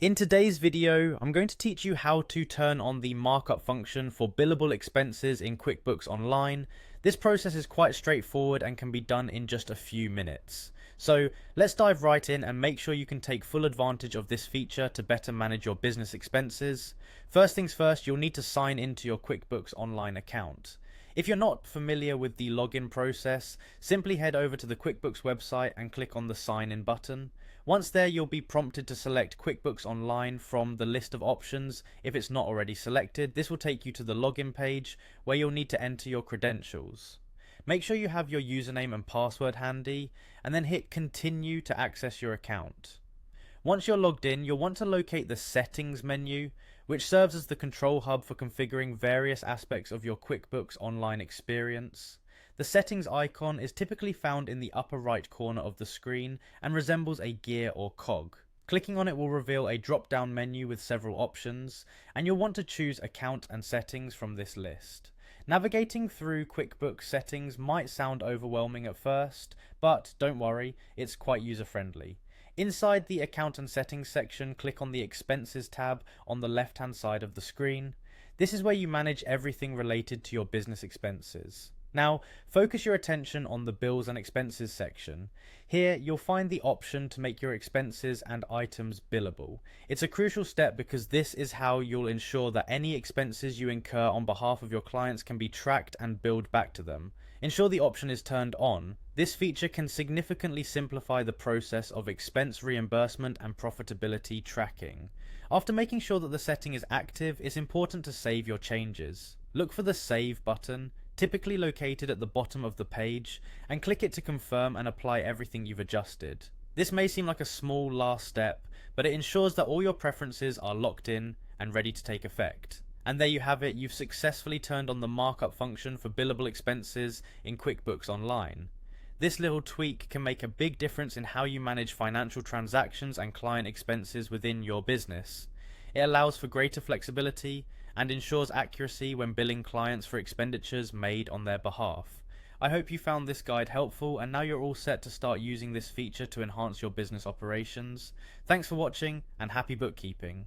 In today's video, I'm going to teach you how to turn on the markup function for billable expenses in QuickBooks Online. This process is quite straightforward and can be done in just a few minutes. So let's dive right in and make sure you can take full advantage of this feature to better manage your business expenses. First things first, you'll need to sign into your QuickBooks Online account. If you're not familiar with the login process, simply head over to the QuickBooks website and click on the sign in button. Once there, you'll be prompted to select QuickBooks Online from the list of options. If it's not already selected, this will take you to the login page where you'll need to enter your credentials. Make sure you have your username and password handy, and then hit continue to access your account. Once you're logged in, you'll want to locate the settings menu, which serves as the control hub for configuring various aspects of your QuickBooks Online experience. The settings icon is typically found in the upper right corner of the screen and resembles a gear or cog. Clicking on it will reveal a drop-down menu with several options, and you'll want to choose Account and Settings from this list. Navigating through QuickBooks settings might sound overwhelming at first, but don't worry, it's quite user-friendly. Inside the Account and Settings section, click on the Expenses tab on the left-hand side of the screen. This is where you manage everything related to your business expenses. Now, focus your attention on the Bills and Expenses section. Here, you'll find the option to make your expenses and items billable. It's a crucial step because this is how you'll ensure that any expenses you incur on behalf of your clients can be tracked and billed back to them. Ensure the option is turned on. This feature can significantly simplify the process of expense reimbursement and profitability tracking. After making sure that the setting is active, it's important to save your changes. Look for the Save button, typically located at the bottom of the page, and click it to confirm and apply everything you've adjusted. This may seem like a small last step, but it ensures that all your preferences are locked in and ready to take effect. And there you have it, you've successfully turned on the markup function for billable expenses in QuickBooks Online. This little tweak can make a big difference in how you manage financial transactions and client expenses within your business. It allows for greater flexibility and ensures accuracy when billing clients for expenditures made on their behalf. I hope you found this guide helpful, and now you're all set to start using this feature to enhance your business operations. Thanks for watching, and happy bookkeeping.